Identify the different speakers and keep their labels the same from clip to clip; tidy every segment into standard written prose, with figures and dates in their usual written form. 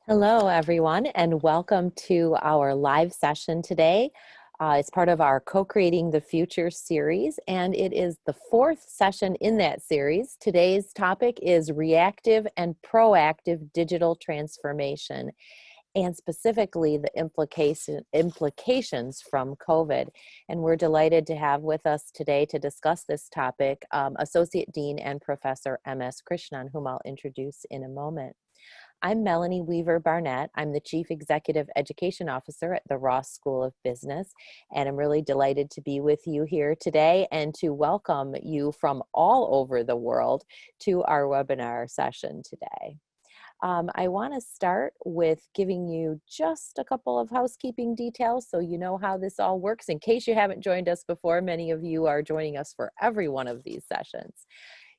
Speaker 1: Hello, everyone, and welcome to our live session today. It's part of our Co-Creating the Future series, and it is the fourth session in that series. Today's topic is reactive and proactive digital transformation, and specifically the implications from COVID. And we're delighted to have with us today to discuss this topic Associate Dean and Professor M.S. Krishnan, whom I'll introduce in a moment. I'm Melanie Weaver Barnett. I'm the Chief Executive Education Officer at the Ross School of Business, and I'm really delighted to be with you here today and to welcome you from all over the world to our webinar session today. I want to start with giving you just a couple of housekeeping details so you know how this all works. In case you haven't joined us before, many of you are joining us for every one of these sessions.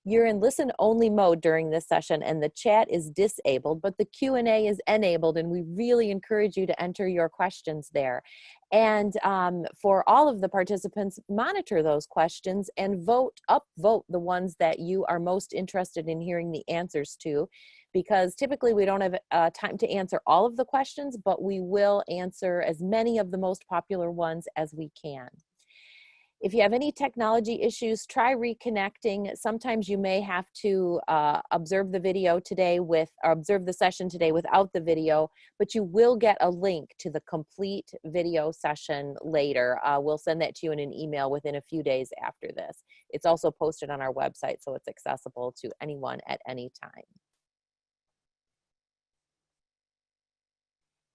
Speaker 1: You're in listen-only mode during this session, and the chat is disabled, but the Q&A is enabled, and we really encourage you to enter your questions there. And for all of the participants, monitor those questions and upvote the ones that you are most interested in hearing the answers to, because typically we don't have time to answer all of the questions, but we will answer as many of the most popular ones as we can. If you have any technology issues, try reconnecting. Sometimes you may have to observe the session today without the video, but you will get a link to the complete video session later. We'll send that to you in an email within a few days after this. It's also posted on our website, so it's accessible to anyone at any time.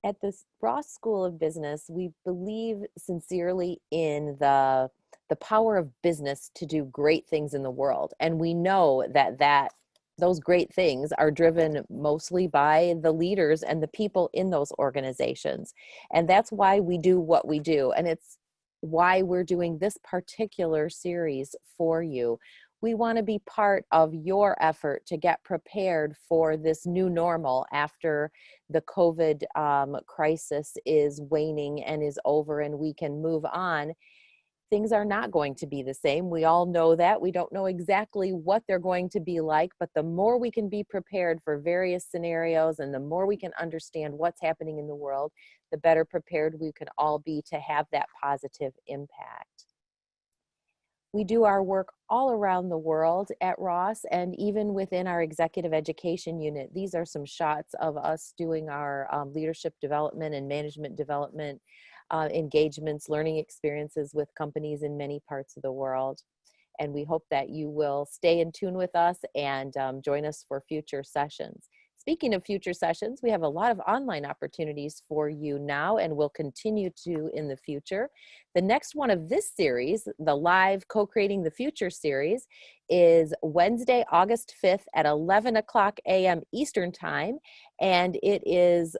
Speaker 1: At the Ross School of Business, we believe sincerely in the power of business to do great things in the world. And we know that those great things are driven mostly by the leaders and the people in those organizations. And that's why we do what we do. And it's why we're doing this particular series for you. We want to be part of your effort to get prepared for this new normal after the COVID crisis is waning and is over and we can move on. Things are not going to be the same. We all know that. We don't know exactly what they're going to be like, but the more we can be prepared for various scenarios and the more we can understand what's happening in the world, the better prepared we can all be to have that positive impact. We do our work all around the world at Ross and even within our executive education unit. These are some shots of us doing our leadership development and management development engagements, learning experiences with companies in many parts of the world. And we hope that you will stay in tune with us and join us for future sessions. Speaking of future sessions, we have a lot of online opportunities for you now and will continue to in the future. The next one of this series, the live Co-Creating the Future series, is Wednesday, August 5th at 11 o'clock a.m. Eastern Time, and it is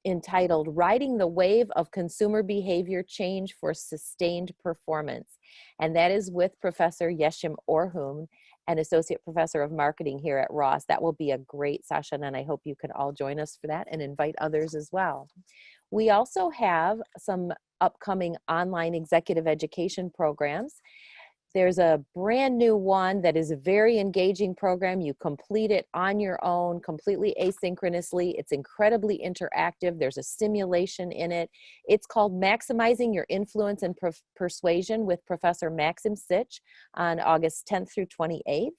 Speaker 1: entitled Riding the Wave of Consumer Behavior Change for Sustained Performance. And that is with Professor Yeshim Orhun, an Associate Professor of Marketing here at Ross. That will be a great session, and I hope you can all join us for that and invite others as well. We also have some upcoming online executive education programs. There's a brand new one that is a very engaging program. You complete it on your own, completely asynchronously. It's incredibly interactive. There's a simulation in it. It's called Maximizing Your Influence and Persuasion with Professor Maxim Sitch on August 10th through 28th.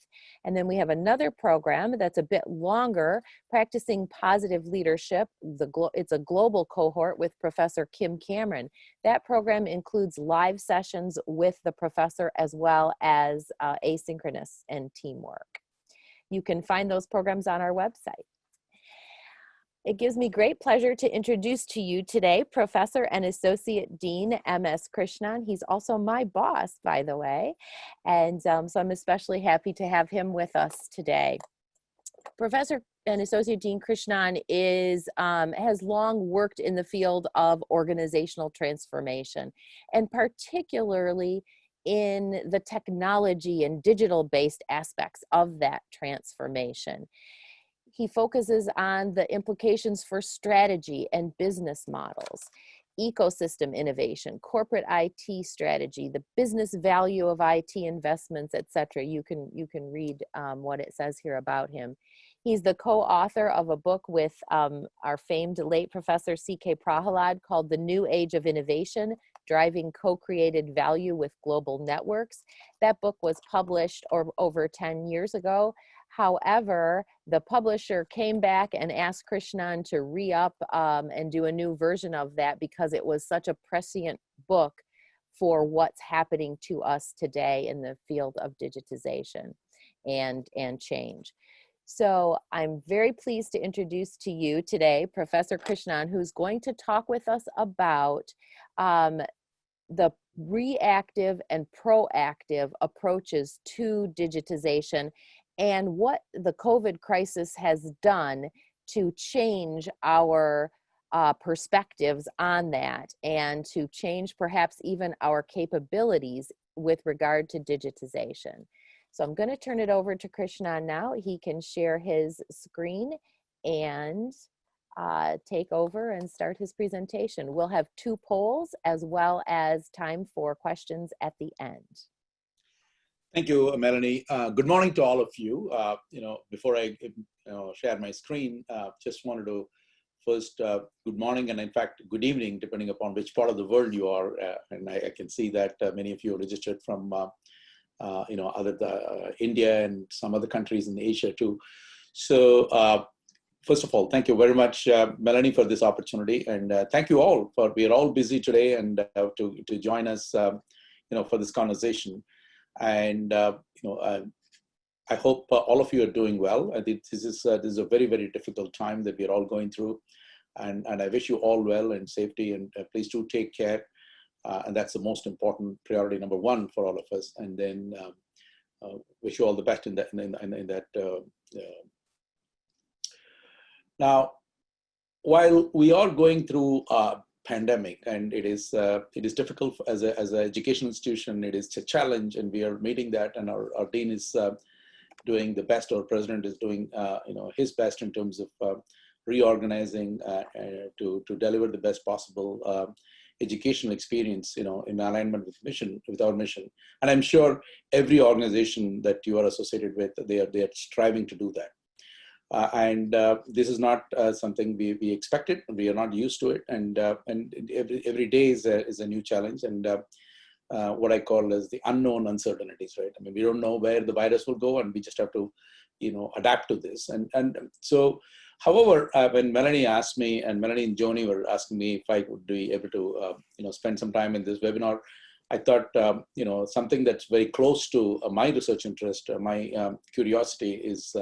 Speaker 1: And then we have another program that's a bit longer, Practicing Positive Leadership. It's a global cohort with Professor Kim Cameron. That program includes live sessions with the professor as well as asynchronous and teamwork. You can find those programs on our website. It gives me great pleasure to introduce to you today Professor and Associate Dean M.S. Krishnan. He's also my boss, by the way, and so I'm especially happy to have him with us today. Professor and Associate Dean Krishnan has long worked in the field of organizational transformation, and particularly in the technology and digital-based aspects of that transformation. He focuses on the implications for strategy and business models, ecosystem innovation, corporate IT strategy, the business value of IT investments, etc. You can read what it says here about him. He's the co-author of a book with our famed late Professor C.K. Prahalad called The New Age of Innovation, Driving Co-Created Value with Global Networks. That book was published over 10 years ago. However, the publisher came back and asked Krishnan to re-up and do a new version of that because it was such a prescient book for what's happening to us today in the field of digitization and change. So I'm very pleased to introduce to you today Professor Krishnan, who's going to talk with us about the reactive and proactive approaches to digitization and what the COVID crisis has done to change our perspectives on that and to change perhaps even our capabilities with regard to digitization. So I'm going to turn it over to Krishnan now. He can share his screen and take over and start his presentation. We'll have 2 polls as well as time for questions at the end.
Speaker 2: Thank you, Melanie. Good morning to all of you. Before I share my screen, just wanted to first good morning and in fact good evening, depending upon which part of the world you are. And I can see that many of you are registered from India and some other countries in Asia too. So first of all, thank you very much, Melanie, for this opportunity, and thank you all for we are all busy today and to join us, for this conversation. And I hope all of you are doing well. I think this is a very, very difficult time that we are all going through, and I wish you all well and safety. And please do take care. And that's the most important priority number 1 for all of us. And then wish you all the best in that. Now, while we are going through a pandemic, and it is difficult as an educational institution, it is a challenge, and we are meeting that. And our dean is doing the best. Our president is doing his best in terms of reorganizing to deliver the best possible educational experience, in alignment with our mission. And I'm sure every organization that you are associated with, they are striving to do that. And this is not something we expected. We are not used to it, and every day is a new challenge, and what I call as the unknown uncertainties, right? I mean, we don't know where the virus will go, and we just have to, adapt to this. And so, however, when Melanie asked me, and Melanie and Joni were asking me if I would be able to, spend some time in this webinar, I thought, something that's very close to my research interest, my curiosity is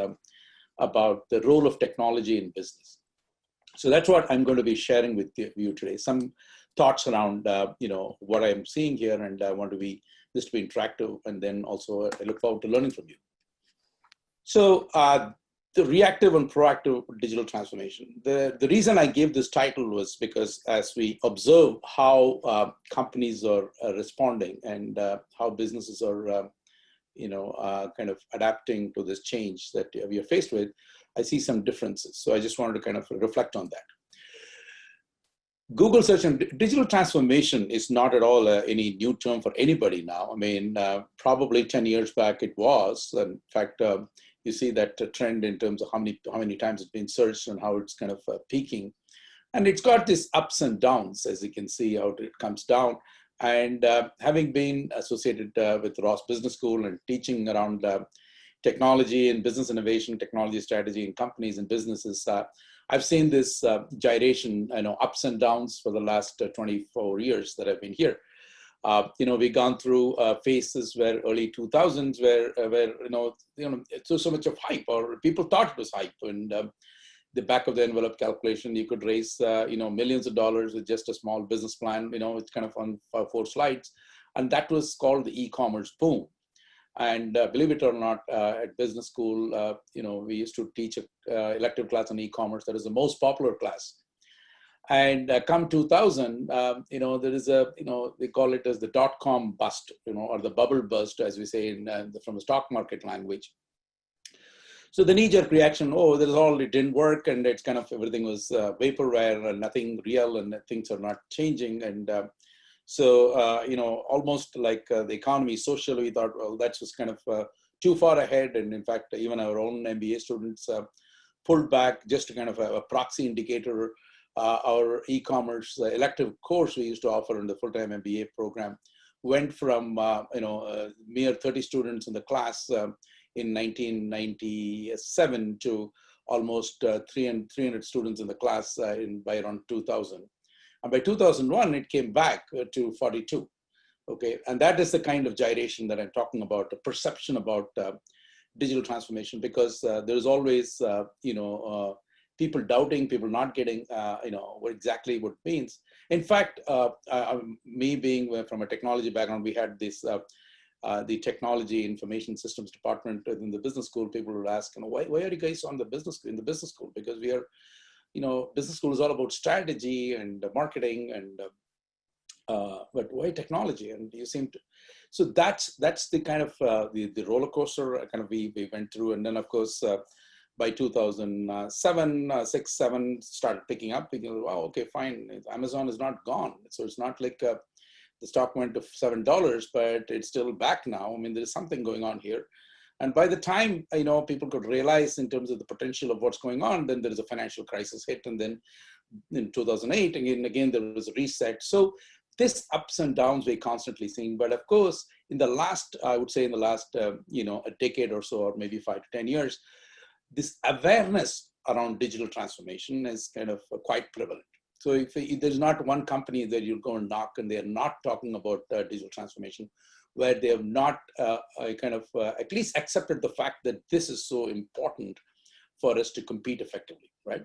Speaker 2: about the role of technology in business. So that's what I'm going to be sharing with you today. Some thoughts around, what I'm seeing here, and I want this to be interactive, and then also I look forward to learning from you. So the reactive and proactive digital transformation. The reason I gave this title was because as we observe how companies are responding and how businesses are kind of adapting to this change that we are faced with, I see some differences. So I just wanted to kind of reflect on that. Google search and digital transformation is not at all any new term for anybody now. I mean, probably 10 years back it was. In fact, you see that trend in terms of how many times it's been searched and how it's kind of peaking. And it's got these ups and downs, as you can see how it comes down. And having been associated with Ross Business School and teaching around technology and business innovation, technology strategy in companies and businesses, I've seen this gyration, ups and downs for the last 24 years that I've been here. We've gone through phases where early 2000s where so much of hype, or people thought it was hype, and the back of the envelope calculation, you could raise, millions of dollars with just a small business plan. It's kind of on 4 slides. And that was called the e-commerce boom. And believe it or not, at business school, we used to teach an elective class on e-commerce. That is the most popular class. And come 2000, there is they call it as the dot-com bust, or the bubble bust, as we say from the stock market language. So the knee-jerk reaction, it didn't work, and it's kind of everything was vaporware and nothing real, and things are not changing. And almost like the economy, socially, we thought, well, that's just kind of too far ahead. And in fact, even our own MBA students pulled back just to kind of a proxy indicator. Our e-commerce elective course we used to offer in the full-time MBA program went from mere 30 students in the class in 1997 to almost 300 students in the class by around 2000. And by 2001, it came back to 42. Okay, and that is the kind of gyration that I'm talking about, the perception about digital transformation, because there's always, people doubting, people not getting, what exactly what it means. In fact, me being from a technology background, we had this, the technology information systems department in the business school. People would ask, why are you guys on the business in the business school? Because we are, business school is all about strategy and marketing and but why technology? And you seem to, so that's the kind of the roller coaster kind of we went through. And then of course by 2007, 6, 7 started picking up. Thinking, wow, okay, fine. Amazon is not gone, so it's not like the stock went to $7, but it's still back now. I mean, there's something going on here. And by the time people could realize in terms of the potential of what's going on, then there is a financial crisis hit, and then in 2008 again there was a reset. So this ups and downs we're constantly seeing. But of course, in the last, I would say in the last, a decade or so, or maybe 5 to 10 years, this awareness around digital transformation is kind of quite prevalent. So if there's not one company that you'll go and knock and they're not talking about digital transformation, where they have not at least accepted the fact that this is so important for us to compete effectively, right?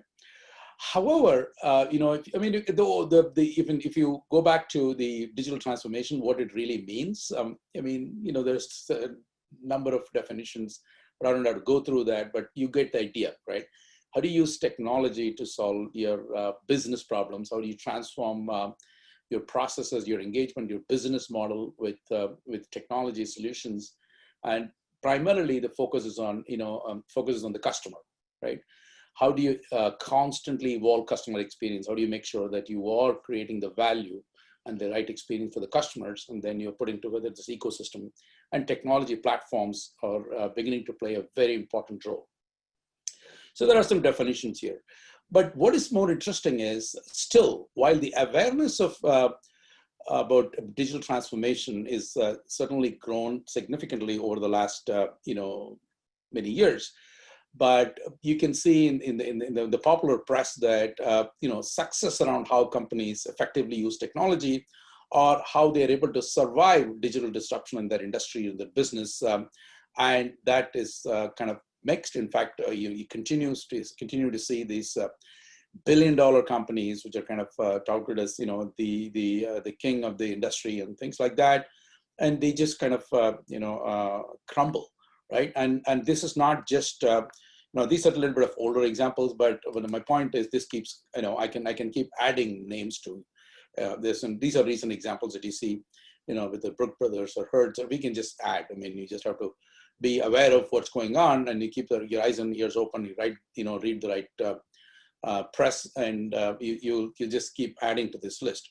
Speaker 2: However, even if you go back to the digital transformation, what it really means, there's a number of definitions, but I don't have to go through that, but you get the idea, right? How do you use technology to solve your business problems? How do you transform your processes, your engagement, your business model with technology solutions? And primarily the focus is on, the customer, right? How do you constantly evolve customer experience? How do you make sure that you are creating the value and the right experience for the customers? And then you're putting together this ecosystem, and technology platforms are beginning to play a very important role. So there are some definitions here. But what is more interesting is still, while the awareness of about digital transformation is certainly grown significantly over the last many years, but you can see in the popular press that success around how companies effectively use technology, or how they're able to survive digital disruption in their industry, in their business, and that is kind of mixed. In fact, you continue to see these billion-dollar companies, which are kind of touted as the king of the industry and things like that, and they just kind of crumble, right? And this is not just these are a little bit of older examples, but my point is this keeps I can keep adding names to this, and these are recent examples that you see with the Brook Brothers or Hertz, or we can just add. I mean, you just have to be aware of what's going on, and you keep your eyes and ears open. You read the right press, and you just keep adding to this list.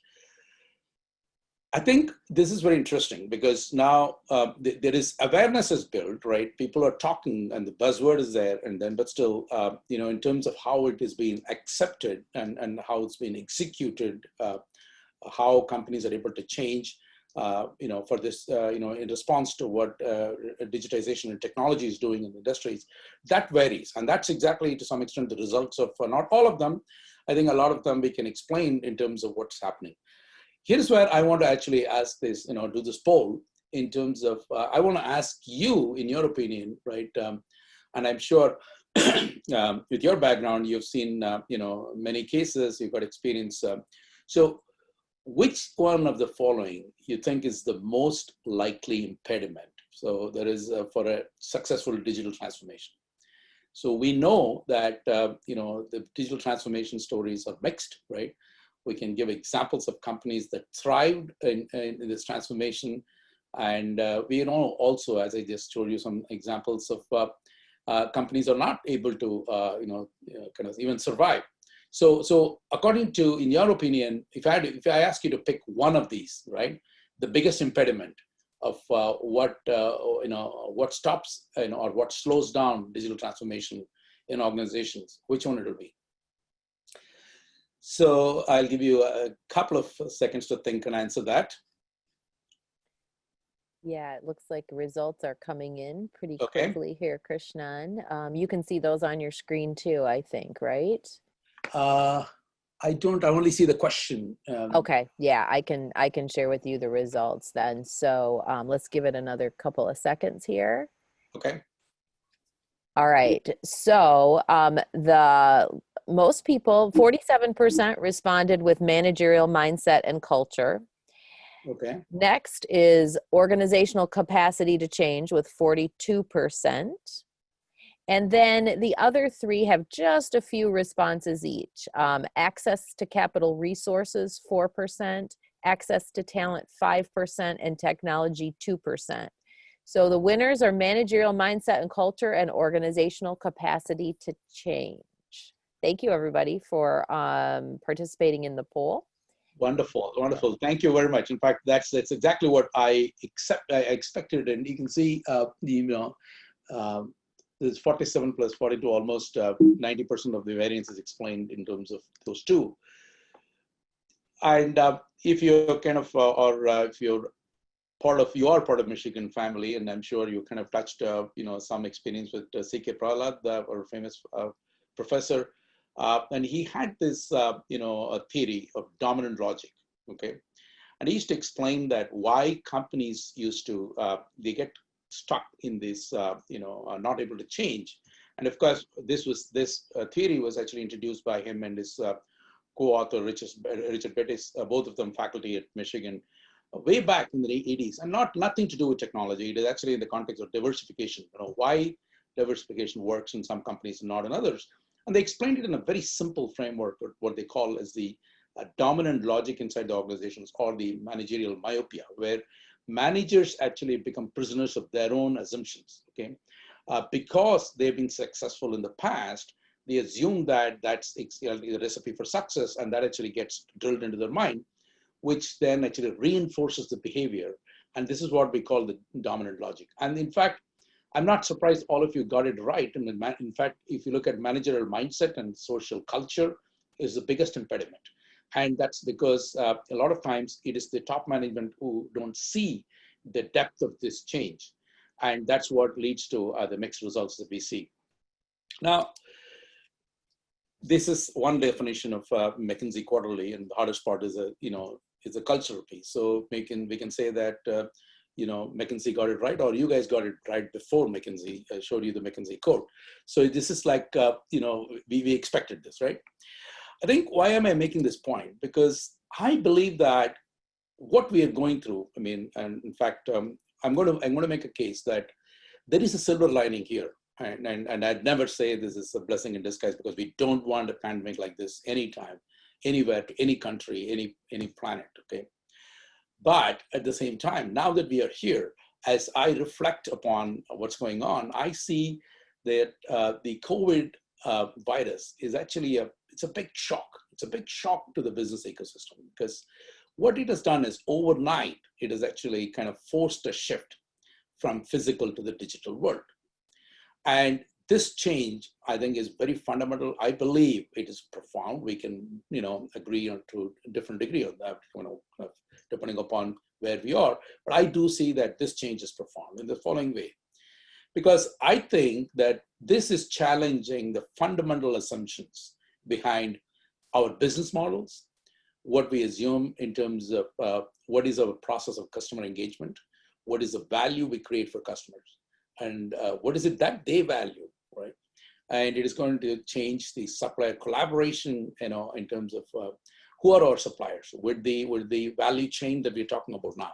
Speaker 2: I think this is very interesting because now there is awareness is built, right? People are talking and the buzzword is there, and then, but still, in terms of how it is being accepted and how it's being executed, how companies are able to change, for this, in response to what digitization and technology is doing in industries, that varies. And that's exactly to some extent the results of, not all of them, I think a lot of them we can explain in terms of what's happening. Here's where I want to actually ask this, do this poll in terms of, I want to ask you, in your opinion, right? And I'm sure with your background, you've seen, many cases, you've got experience. So which one of the following you think is the most likely impediment? So there is for a successful digital transformation. So we know that, the digital transformation stories are mixed, right? We can give examples of companies that thrived in this transformation. And we know also, as I just showed you, some examples of companies are not able to, kind of even survive. So according to, in your opinion, if I ask you to pick one of these, right, the biggest impediment of what stops, or what slows down digital transformation in organizations, which one it will be? So I'll give you a couple of seconds to think and answer that.
Speaker 1: Yeah, it looks like results are coming in pretty
Speaker 2: Okay.
Speaker 1: quickly here, Krishnan. You can see those on your screen too, I think, right?
Speaker 2: I don't, I only see the question.
Speaker 1: Okay, yeah, I can share with you the results then. So let's give it another couple of seconds here.
Speaker 2: Okay.
Speaker 1: All right. So the most people, 47% responded with managerial mindset and culture.
Speaker 2: Okay.
Speaker 1: Next is organizational capacity to change with 42%. And then the other three have just a few responses each. Access to capital resources, 4%, access to talent, 5%, and technology, 2%. So the winners are managerial mindset and culture and organizational capacity to change. Thank you, everybody, for participating in the poll.
Speaker 2: Wonderful, wonderful. Thank you very much. In fact, that's exactly what I expected, and you can see there's 47 plus 42, almost 90% of the variance is explained in terms of those two. And if you're kind of, if you're you are part of Michigan family, and I'm sure you kind of touched, some experience with C.K. Prahalad, our famous professor. And he had this, a theory of dominant logic, okay? And he used to explain that why companies used to, they get stuck in this, not able to change. And of course, this theory was actually introduced by him and his co-author, Richard Bettis, both of them faculty at Michigan, way back in the 80s, and nothing to do with technology. It is actually in the context of diversification, why diversification works in some companies and not in others. And they explained it in a very simple framework, what they call as the dominant logic inside the organizations, or the managerial myopia, where managers actually become prisoners of their own assumptions, okay? Because they've been successful in the past, they assume that that's the recipe for success, and that actually gets drilled into their mind, which then actually reinforces the behavior. And this is what we call the dominant logic. And in fact, I'm not surprised all of you got it right. And in fact, if you look at managerial mindset and social culture, is the biggest impediment. And that's because a lot of times it is the top management who don't see the depth of this change. And that's what leads to the mixed results that we see. Now, this is one definition of McKinsey quarterly, and the hardest part is a cultural piece. So we can say that McKinsey got it right, or you guys got it right before McKinsey showed you the McKinsey code. So this is like we expected this, right? I think, why am I making this point? Because I believe that what we are going through, and in fact, I'm going to make a case that there is a silver lining here. And I'd never say this is a blessing in disguise, because we don't want a pandemic like this anytime, anywhere, to any country, any planet, okay? But at the same time, now that we are here, as I reflect upon what's going on, I see that the COVID virus is actually it's a big shock. It's a big shock to the business ecosystem, because what it has done is overnight, it has actually kind of forced a shift from physical to the digital world. And this change, I think, is very fundamental. I believe it is profound. We can, agree on to a different degree on that, depending upon where we are. But I do see that this change is profound in the following way, because I think that this is challenging the fundamental assumptions behind our business models, what we assume in terms of what is our process of customer engagement, what is the value we create for customers, and what is it that they value, right? And it is going to change the supplier collaboration, in terms of who are our suppliers. Would the value chain that we're talking about now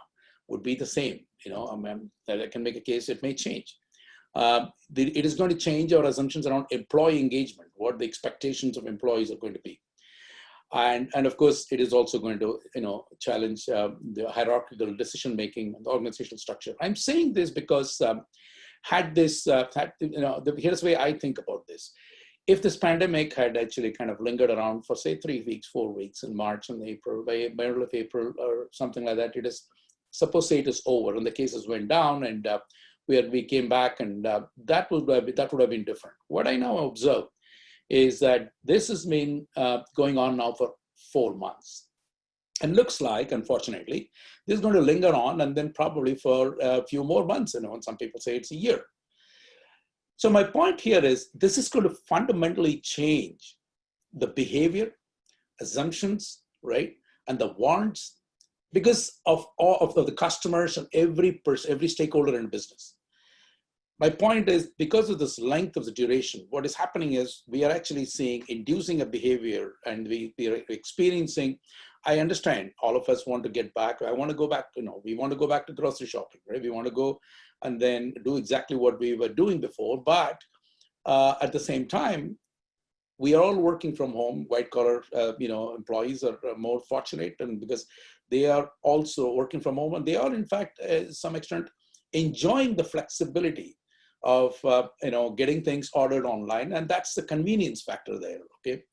Speaker 2: would be the same? I can make a case it may change. It is going to change our assumptions around employee engagement, what the expectations of employees are going to be. And of course, it is also going to challenge the hierarchical decision making and the organizational structure. I'm saying this because here's the way I think about this. If this pandemic had actually kind of lingered around for, say, 3 weeks, 4 weeks in March and April, by middle of April or something like that, suppose say it is over and the cases went down, and we came back, and that would have been different. What I now observe is that this has been going on now for 4 months. And looks like, unfortunately, this is going to linger on and then probably for a few more months, and some people say it's a year. So my point here is this is going to fundamentally change the behavior, assumptions, right, and the wants because of all of the customers and every person, every stakeholder in business. My point is because of this length of the duration, what is happening is we are actually seeing inducing a behavior, and we are experiencing. I understand all of us want to get back. I want to go back, we want to go back to grocery shopping, right? We want to go and then do exactly what we were doing before. But at the same time, we are all working from home. White collar, employees are more fortunate, and because they are also working from home, and they are in fact, to some extent, enjoying the flexibility of getting things ordered online, and that's the convenience factor there. Okay,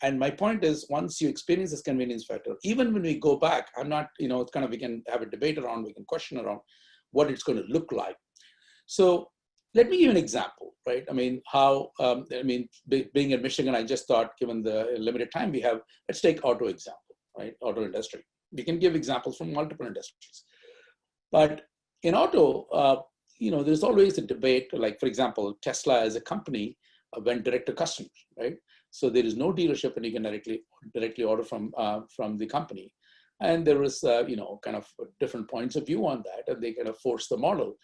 Speaker 2: and my point is, once you experience this convenience factor, even when we go back, I'm not, it's kind of, we can have a debate around, we can question around what it's going to look like. So let me give an example, right? I mean, how, being in Michigan, I just thought, given the limited time we have, let's take auto example, right? Auto industry. We can give examples from multiple industries. But in auto, there's always a debate, like, for example, Tesla as a company went direct to customers, right? So there is no dealership, and you can directly order from the company. And there was, kind of different points of view on that, and they kind of forced the model.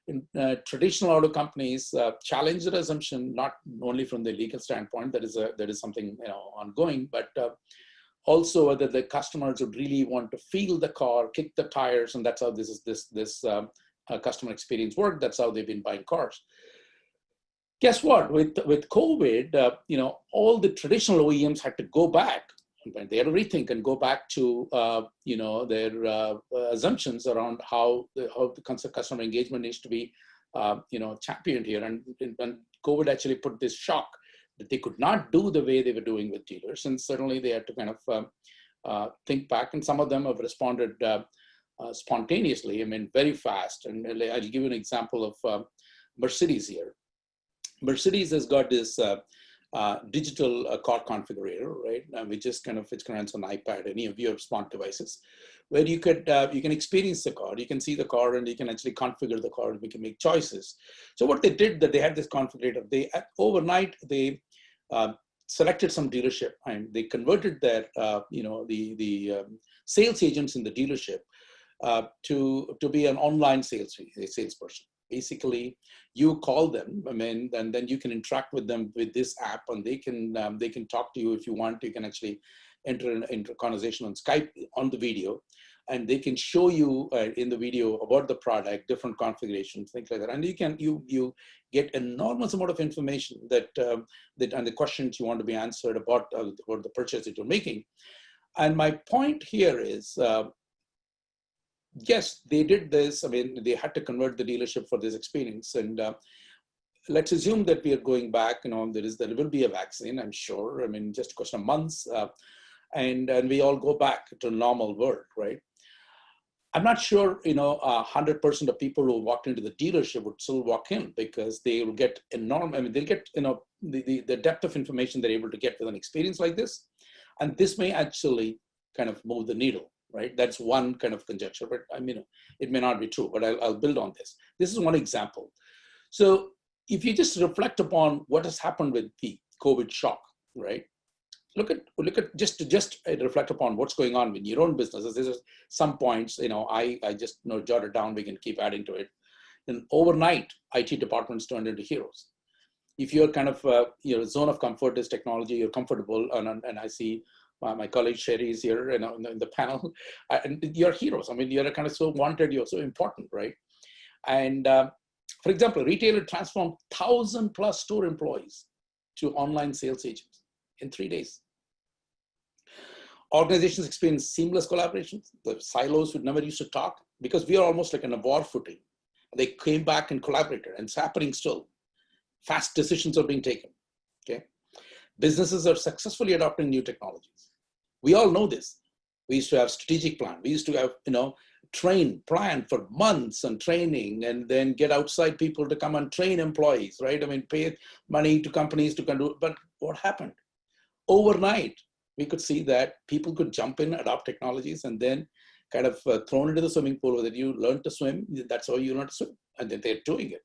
Speaker 2: In traditional auto companies challenge the assumption, not only from the legal standpoint, that is something ongoing, but also whether the customers would really want to feel the car, kick the tires, and that's how this customer experience work. That's how they've been buying cars. Guess what? With COVID, all the traditional OEMs had to go back. They had to rethink and go back to their assumptions around how the customer engagement needs to be championed here. And COVID actually put this shock that they could not do the way they were doing with dealers, and certainly they had to kind of think back. And some of them have responded spontaneously. I mean, very fast. And I'll give you an example of Mercedes here. Mercedes has got this digital car configurator, right? Which is kind of, it's going to run on iPad, any of your smart devices, where you can experience the car, you can see the car, and you can actually configure the car, and we can make choices. So what they did, that they had this configurator, they overnight they selected some dealership, and they converted their sales agents in the dealership to be an online salesperson. Basically, you call them, and then you can interact with them with this app, and they can talk to you if you want. You can actually enter into a conversation on Skype on the video, and they can show you in the video about the product, different configurations, things like that. And you get enormous amount of information that and the questions you want to be answered about the purchase that you're making. And my point here is, yes, they did this. I mean, they had to convert the dealership for this experience. And let's assume that we are going back, there will be a vaccine, I'm sure. I mean, just a question of months. And we all go back to a normal world, right? I'm not sure, 100% of people who walked into the dealership would still walk in, because they will get they'll get, the depth of information they're able to get with an experience like this. And this may actually kind of move the needle. Right, that's one kind of conjecture, but it may not be true. But I'll build on this. This is one example. So if you just reflect upon what has happened with the COVID shock, right? Look at just reflect upon what's going on in your own businesses. There's some points, I just jot it down. We can keep adding to it. And overnight, IT departments turned into heroes. If you're kind of your zone of comfort is technology, you're comfortable, and I see. My colleague Sherry is here in the panel, and you're heroes. I mean, you're kind of so wanted, you're so important, right? And for example, a retailer transformed 1,000+ store employees to online sales agents in 3 days. Organizations experience seamless collaboration. The silos who never used to talk, because we are almost like in a war footing. They came back and collaborated, and it's happening still. Fast decisions are being taken, okay? Businesses are successfully adopting new technologies. We all know this. We used to have strategic plan. We used to have, plan for months and training, and then get outside people to come and train employees, right? I mean, pay money to companies to do, but what happened? Overnight, we could see that people could jump in, adopt technologies, and then kind of thrown into the swimming pool that you learn to swim. That's how you learn to swim. And then they're doing it.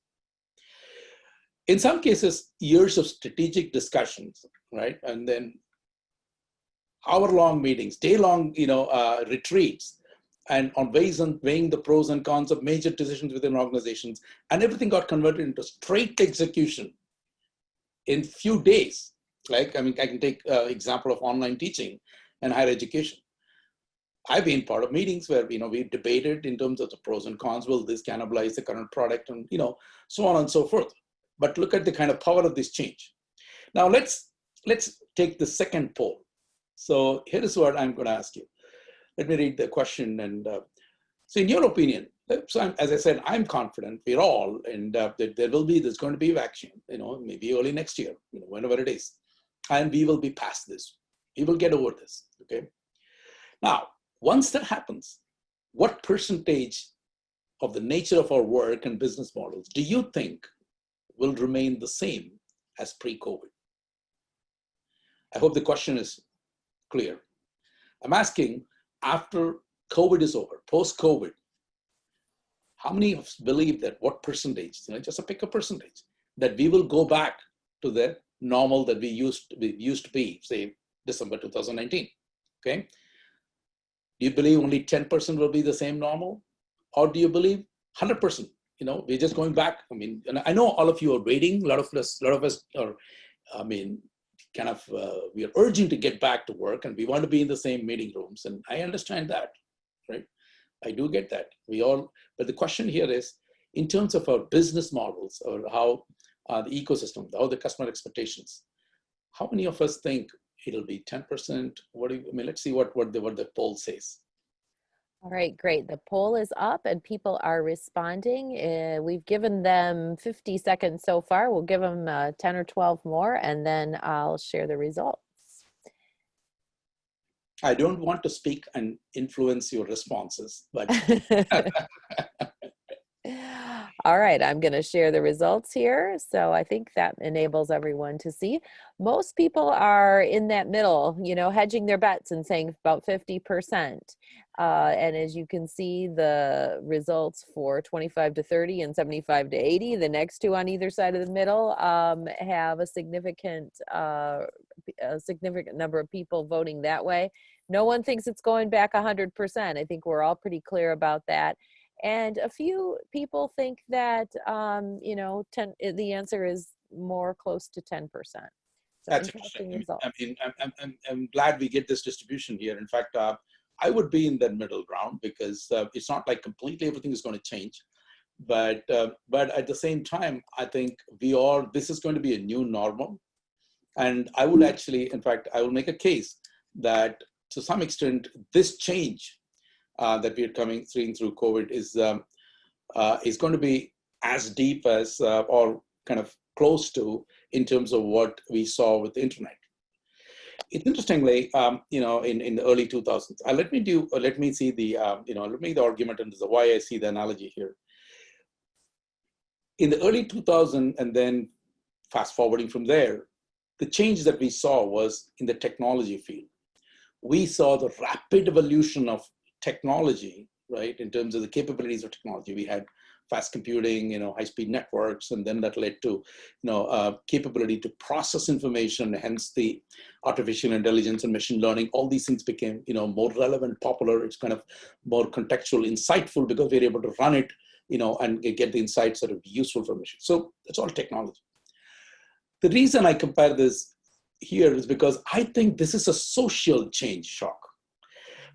Speaker 2: In some cases, years of strategic discussions, right? And then hour-long meetings, day-long, retreats, and on weighing the pros and cons of major decisions within organizations, and everything got converted into straight execution in few days. Like, I mean, I can take example of online teaching and higher education. I've been part of meetings where, we debated in terms of the pros and cons. Will this cannibalize the current product, and, so on and so forth. But look at the kind of power of this change. Now let's take the second poll. So here is what I'm going to ask you. Let me read the question. And so in your opinion, so as I said, I'm confident we're all, and that there's going to be vaccine, maybe early next year, whenever it is. And we will be past this. We will get over this, okay? Now, once that happens, what percentage of the nature of our work and business models do you think will remain the same as pre-COVID? I hope the question is clear. I'm asking, after COVID is over, post-COVID, how many of us believe that what percentage, just a pick a percentage, that we will go back to the normal that we used to be, say, December 2019, okay? Do you believe only 10% will be the same normal? Or do you believe 100%? We're just going back. I mean, and I know all of you are waiting. A lot of us are, we are urging to get back to work, and we want to be in the same meeting rooms. And I understand that, right? I do get that. But the question here is, in terms of our business models, or how the ecosystem, how the customer expectations, how many of us think it'll be 10%? Let's see what the poll says.
Speaker 1: All right, great. The poll is up and people are responding. We've given them 50 seconds so far. We'll give them 10 or 12 more, and then I'll share the results.
Speaker 2: I don't want to speak and influence your responses, but.
Speaker 1: All right, I'm going to share the results here. So I think that enables everyone to see. Most people are in that middle, hedging their bets and saying about 50%. And as you can see, the results for 25 to 30 and 75 to 80, the next two on either side of the middle, have a significant number of people voting that way. No one thinks it's going back 100%. I think we're all pretty clear about that. And a few people think that, the answer is more close to 10%. So
Speaker 2: that's interesting. I'm glad we get this distribution here. In fact, I would be in that middle ground, because it's not like completely everything is going to change. But at the same time, I think this is going to be a new normal. And I would actually, in fact, I will make a case that to some extent, this change that we are through COVID is going to be as deep as or kind of close to in terms of what we saw with the internet. It's interestingly, in the early 2000s. Let me see the let me make the argument and why I see the analogy here. In the early 2000s, and then fast forwarding from there, the change that we saw was in the technology field. We saw the rapid evolution of technology, right? In terms of the capabilities of technology, we had fast computing, high-speed networks, and then that led to, capability to process information. Hence, the artificial intelligence and machine learning. All these things became, more relevant, popular. It's kind of more contextual, insightful, because we're able to run it, and get the insights that are useful for machine. So it's all technology. The reason I compare this here is because I think this is a social change shock.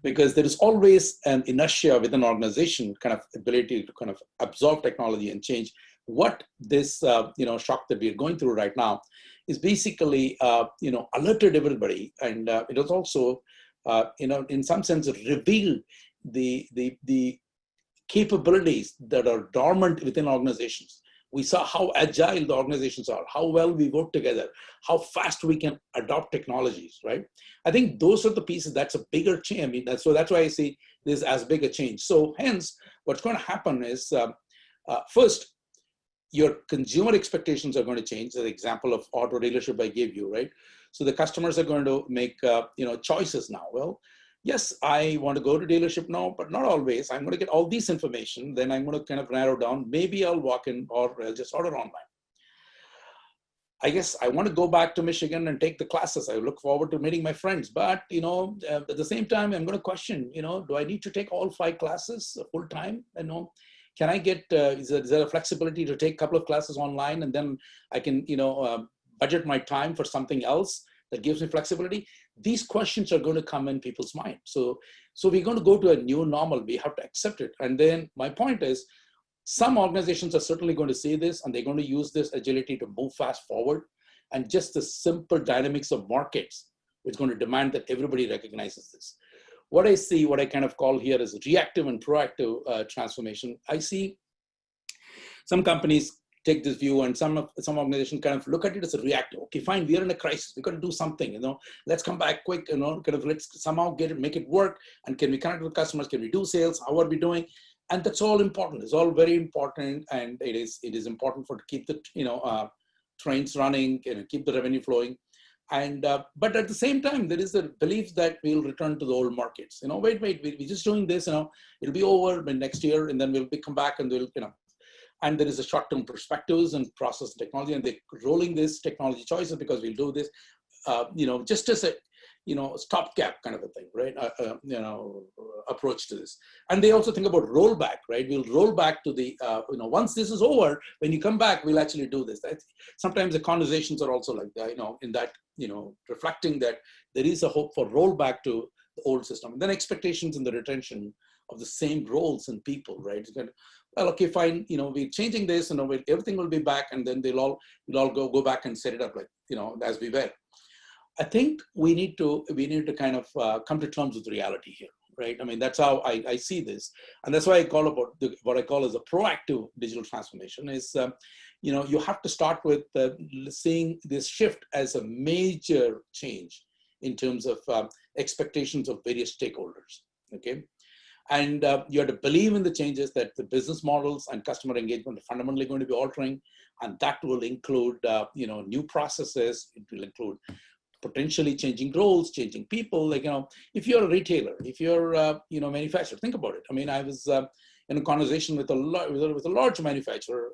Speaker 2: Because there is always an inertia within an organization, kind of ability to kind of absorb technology and change. What this shock that we are going through right now is basically alerted everybody, and it was also in some sense revealed the capabilities that are dormant within organizations. We saw how agile the organizations are, how well we work together, how fast we can adopt technologies, right? I think those are the pieces. That's a bigger change. I mean, so that's why I see this as big a change. So hence, what's going to happen is, first, your consumer expectations are going to change. The example of auto dealership I gave you, right? So the customers are going to make choices now. Well, yes, I want to go to dealership now, but not always. I'm going to get all this information. Then I'm going to kind of narrow down. Maybe I'll walk in or I'll just order online. I guess I want to go back to Michigan and take the classes. I look forward to meeting my friends. But, at the same time, I'm going to question, do I need to take all 5 classes full time? Can I get, is there a flexibility to take a couple of classes online and then I can, budget my time for something else that gives me flexibility? These questions are going to come in people's mind. So we're going to go to a new normal. We have to accept it. And then my point is, some organizations are certainly going to see this and they're going to use this agility to move fast forward. And just the simple dynamics of markets is going to demand that everybody recognizes this. What I see, what I kind of call here is reactive and proactive transformation. I see some companies take this view and some organizations kind of look at it as a reactive. Okay, fine, we are in a crisis. We've got to do something, let's come back quick, kind of let's somehow make it work. And can we connect with customers? Can we do sales? How are we doing? And that's all important. It's all very important. And it is important to keep the, trains running, keep the revenue flowing. And, but at the same time, there is a belief that we'll return to the old markets. Wait, we're just doing this, it'll be over next year and then we'll come back and we'll, and there is a short-term perspectives and process technology, and they're rolling this technology choices because we'll do this, just as a, stopgap kind of a thing, right? Approach to this. And they also think about rollback, right? We'll roll back to the, once this is over, when you come back, we'll actually do this. Sometimes the conversations are also like that, in that, reflecting that there is a hope for rollback to the old system. And then expectations in the retention of the same roles and people, right? It's kind of, well, okay, fine, we're changing this, and everything will be back, and then we'll all go back and set it up like, as we were. I think we need to kind of come to terms with reality here, right? I mean, that's how I see this. And that's why I call about what I call as a proactive digital transformation is, you have to start with seeing this shift as a major change in terms of expectations of various stakeholders, okay? And you have to believe in the changes that the business models and customer engagement are fundamentally going to be altering. And that will include, new processes. It will include potentially changing roles, changing people. Like, if you're a retailer, if you're a manufacturer, think about it. I mean, I was in a conversation with a large manufacturer,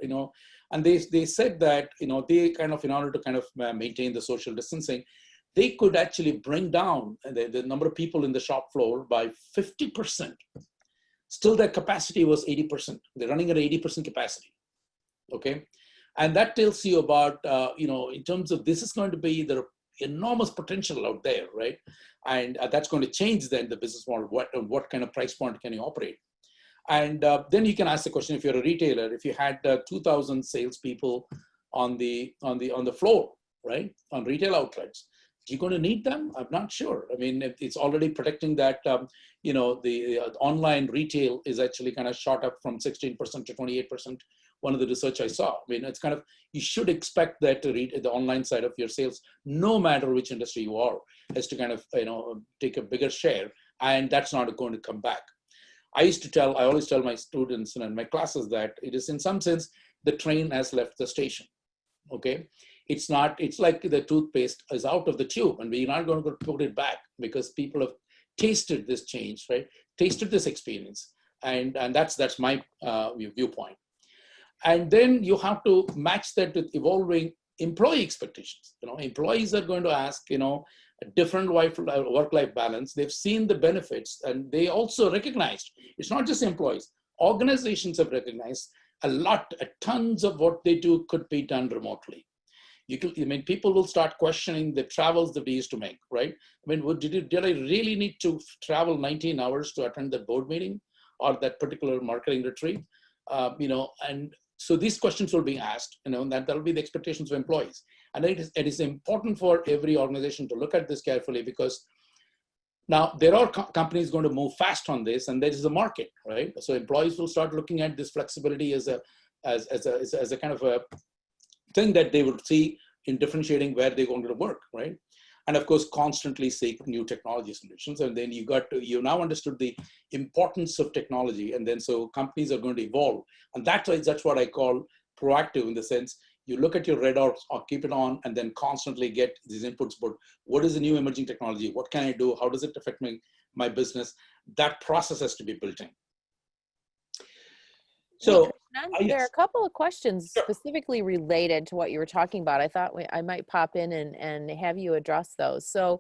Speaker 2: and they said that, they kind of, in order to kind of maintain the social distancing, they could actually bring down the number of people in the shop floor by 50%. Still, their capacity was 80%. They're running at 80% capacity, okay? And that tells you about, in terms of this is going to be the enormous potential out there, right? And that's going to change then the business model. What kind of price point can you operate? And then you can ask the question: if you're a retailer, if you had 2,000 salespeople on the floor, right, on retail outlets, are you going to need them? I'm not sure. I mean, it's already predicting that the online retail is actually kind of shot up from 16% to 28%. One of the research I saw. I mean, it's kind of, you should expect that to read the online side of your sales, no matter which industry you are, has to kind of take a bigger share, and that's not going to come back. I always tell my students and my classes that it is in some sense the train has left the station. Okay, it's like the toothpaste is out of the tube, and we're not going to put it back because people have tasted this change, right? Tasted this experience, and that's my viewpoint. And then you have to match that with evolving employee expectations. Employees are going to ask, a different work-life balance. They've seen the benefits, and they also recognized, it's not just employees, organizations have recognized tons of what they do could be done remotely. People will start questioning the travels that we used to make, right? I mean, did I really need to travel 19 hours to attend that board meeting or that particular marketing retreat? And so these questions will be asked, that'll be the expectations of employees. And it is important for every organization to look at this carefully, because now there are companies going to move fast on this, and there is a market, right? So employees will start looking at this flexibility as a kind of a thing that they would see in differentiating where they're going to work, right? And of course, constantly seek new technology solutions. And then you now understood the importance of technology. And then so companies are going to evolve. And that's what I call proactive in the sense you look at your radar or keep it on and then constantly get these inputs about what is the new emerging technology, what can I do, how does it affect my business. That process has to be built in.
Speaker 1: Hey,
Speaker 2: So,
Speaker 1: Krishnan, there are
Speaker 2: yes,
Speaker 1: a couple of questions
Speaker 2: sure.
Speaker 1: specifically related to what you were talking about. I thought I might pop in and have you address those. So,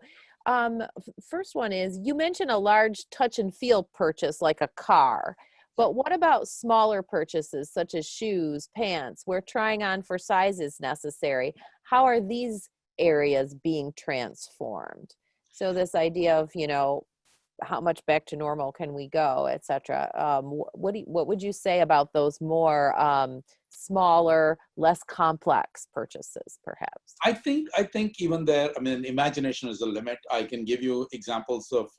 Speaker 1: first one is you mentioned a large touch and feel purchase like a car, but what about smaller purchases such as shoes, pants, where trying on for size is necessary? How are these areas being transformed? So, this idea of, how much back to normal can we go, et cetera. What would you say about those more smaller, less complex purchases, perhaps?
Speaker 2: I think even there, I mean, imagination is the limit. I can give you examples of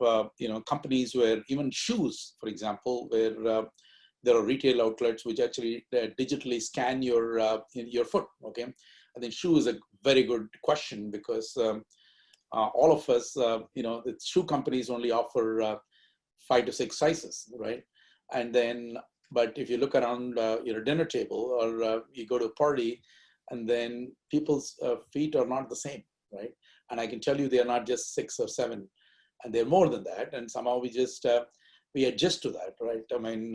Speaker 2: companies where even shoes, for example, where there are retail outlets which actually digitally scan your foot. Okay, I think shoe is a very good question because all of us, the shoe companies only offer 5 to 6 sizes, right? And then, but if you look around your dinner table or you go to a party, and then people's feet are not the same, right? And I can tell you they are not just 6 or 7, and they're more than that. And somehow we adjust to that, right? I mean,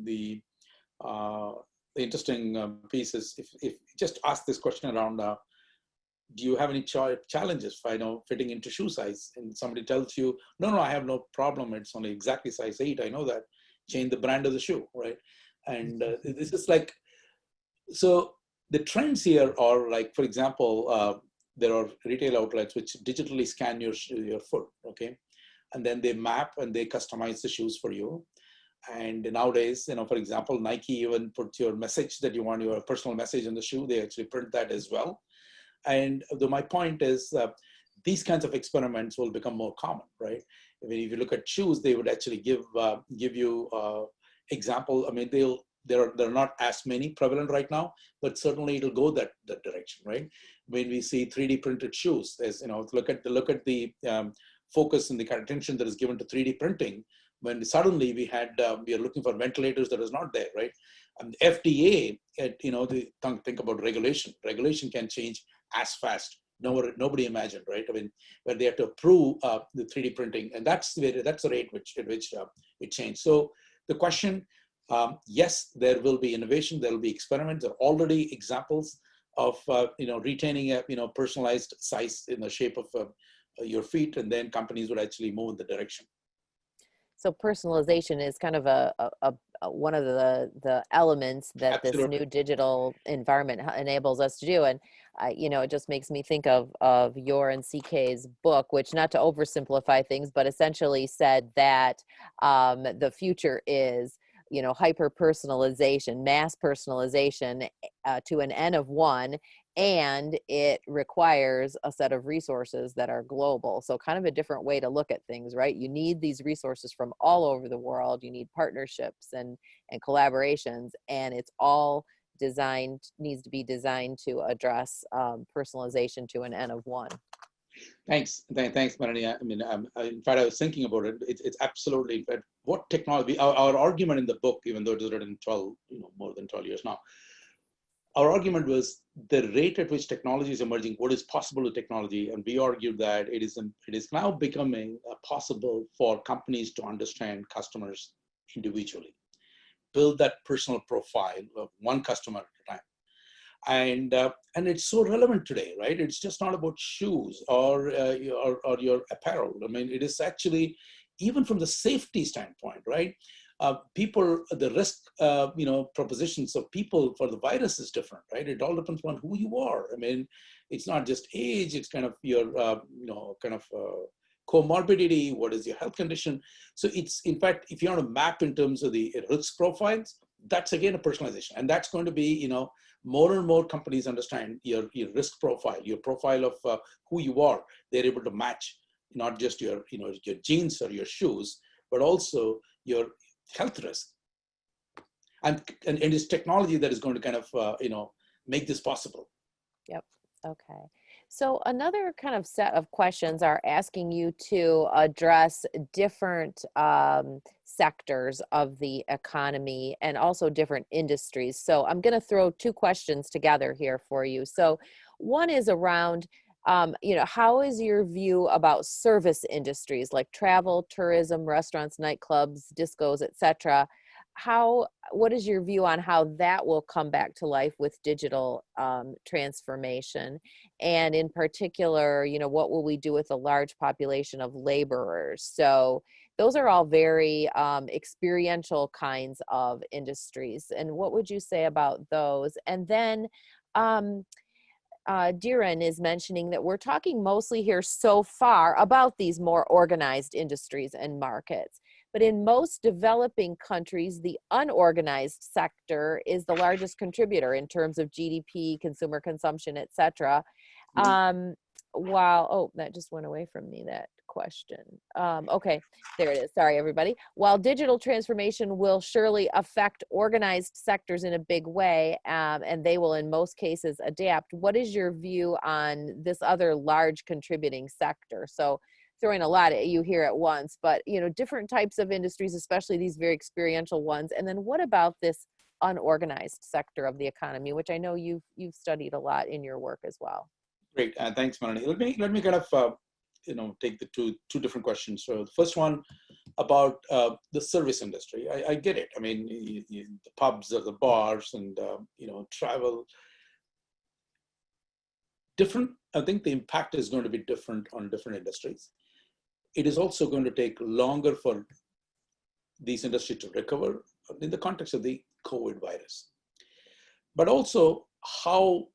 Speaker 2: the interesting piece is if just ask this question around. Do you have any challenges fitting into shoe size? And somebody tells you, no, I have no problem. It's only exactly size 8. I know that. Change the brand of the shoe, right? And this is like, so the trends here are like, for example, there are retail outlets which digitally scan your foot, okay? And then they map and they customize the shoes for you. And nowadays, for example, Nike even puts your message that you want, your personal message on the shoe. They actually print that as well. And my point is these kinds of experiments will become more common, right? I mean, if you look at shoes, they would actually give you example. I mean, there are not as many prevalent right now, but certainly it'll go that direction, right? When we see 3D printed shoes, as look at the focus and the kind of attention that is given to 3D printing. When suddenly we are looking for ventilators that is not there, right? And FDA, think about regulation. Regulation can change as fast. Nobody imagined, right? I mean, where they have to approve the 3D printing, and that's the rate at which it changed. So the question, yes, there will be innovation, there will be experiments. There are already examples of retaining a personalized size in the shape of your feet, and then companies would actually move in the direction.
Speaker 1: So personalization is kind of a one of the elements that this
Speaker 2: Absolutely.
Speaker 1: new digital environment enables us to do. And it just makes me think of your and CK's book, which, not to oversimplify things, but essentially said that the future is hyper personalization, mass personalization to an N of 1, and it requires a set of resources that are global. So kind of a different way to look at things, right? You need these resources from all over the world. You need partnerships and collaborations, and it's all needs to be designed to address personalization to an N of 1.
Speaker 2: Thanks, Melanie. I mean, in fact, I was thinking about it. It's absolutely. But what technology? Our argument in the book, even though it is written more than 12 years now, our argument was the rate at which technology is emerging, what is possible with technology, and we argued that it is now becoming possible for companies to understand customers individually, build that personal profile of one customer at a time. And it's so relevant today, right? It's just not about shoes or your apparel. I mean, it is actually even from the safety standpoint, right? People, the risk, propositions of people for the virus is different, right? It all depends on who you are. I mean, it's not just age; it's kind of your, comorbidity. What is your health condition? So it's, in fact, if you want to map in terms of the risk profiles, that's again a personalization, and that's going to be, more and more companies understand your risk profile, your profile of who you are. They're able to match not just your jeans or your shoes, but also your health risk. And it's technology that is going to kind of make this possible.
Speaker 1: Yep. Okay. So another kind of set of questions are asking you to address different sectors of the economy and also different industries. So I'm going to throw two questions together here for you. So one is around, how is your view about service industries like travel, tourism, restaurants, nightclubs, discos, etc.? What is your view on how that will come back to life with digital transformation? And in particular, what will we do with a large population of laborers? So those are all very experiential kinds of industries. And what would you say about those? And then um, Diren is mentioning that we're talking mostly here so far about these more organized industries and markets. But in most developing countries, the unorganized sector is the largest contributor in terms of GDP, consumer consumption, et cetera.
Speaker 2: Mhm.
Speaker 1: Oh, that just went away from me, that question. Okay, there it is. Sorry, everybody. While digital transformation will surely affect organized sectors in a big way, and they will in most cases adapt, what is your view on this other large contributing sector? So throwing a lot at you here at once, but different types of industries, especially these very experiential ones. And then what about this unorganized sector of the economy, which I know you've studied a lot in your work as well?
Speaker 2: Great, thanks, Melanie. Let me kind of take the two different questions. So the first one about the service industry. I get it. I mean, the pubs or the bars and travel. Different. I think the impact is going to be different on different industries. It is also going to take longer for these industries to recover in the context of the COVID virus, but also how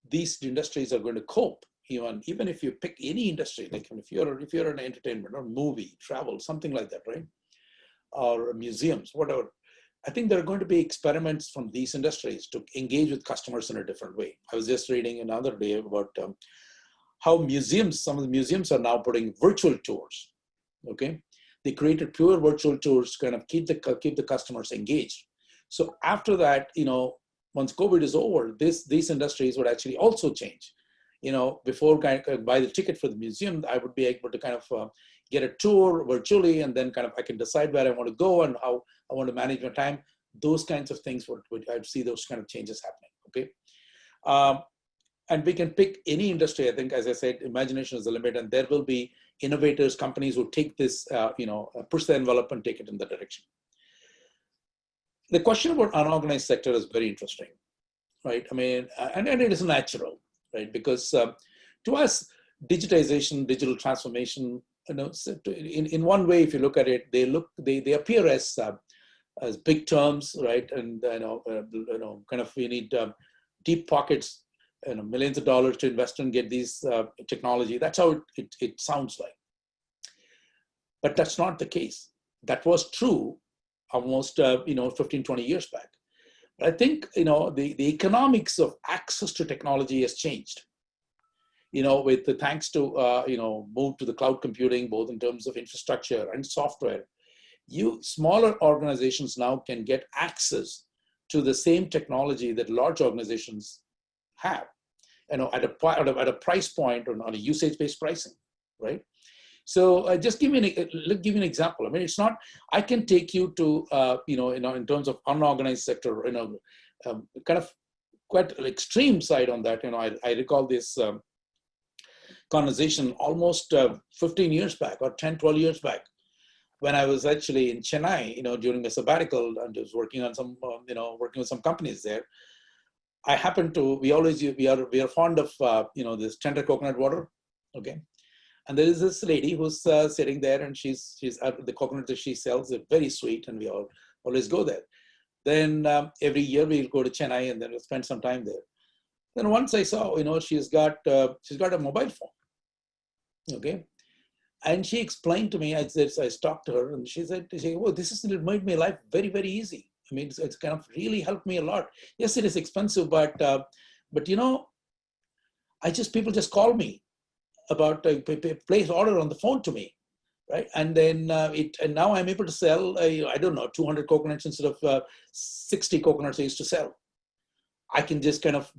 Speaker 2: these industries are going to cope. Even if you pick any industry, like if you're an entertainment or movie, travel, something like that, right? Or museums, whatever. I think there are going to be experiments from these industries to engage with customers in a different way. I was just reading another day about how some of the museums are now putting virtual tours. Okay, they created pure virtual tours to kind of keep the customers engaged. So after that, once COVID is over, these industries would actually also change. Before kind of buy the ticket for the museum, I would be able to kind of get a tour virtually, and then kind of I can decide where I want to go and how I want to manage my time. Those kinds of things would I'd see those kind of changes happening. Okay. And we can pick any industry. I think, as I said, imagination is the limit, and there will be innovators, companies who take this, push the envelope and take it in that direction. The question about unorganized sector is very interesting, right? I mean, and it is natural, right? Because to us, digitization, digital transformation, in one way, if you look at it, they appear as big terms, right? And kind of we need deep pockets, millions of dollars to invest and get these technology. That's how it sounds like. But that's not the case. That was true almost 15, 20 years back. But I think the economics of access to technology has changed. With the thanks to move to the cloud computing, both in terms of infrastructure and software, smaller organizations now can get access to the same technology that large organizations have, at a price point or on a usage-based pricing, right? So just give me an example. I mean, it's not. I can take you to in terms of unorganized sector, kind of quite extreme side on that. I recall this conversation almost 15 years back or 10, 12 years back, when I was actually in Chennai, during a sabbatical, and was working on some, working with some companies there. I happened to. We are fond of this tender coconut water, okay. And there is this lady who's sitting there, and she's the coconut that she sells are very sweet, and we always go there. Then every year we'll go to Chennai, and then we'll spend some time there. Then once I saw, she's got a mobile phone, okay. And she explained to me, I talked to her, and she said, "Oh, this has made my life very, very easy. I mean, it's kind of really helped me a lot. Yes, it is expensive, but people just call me about place order on the phone to me, right? And then and now I'm able to sell, I don't know, 200 coconuts instead of 60 coconuts I used to sell. I can just kind of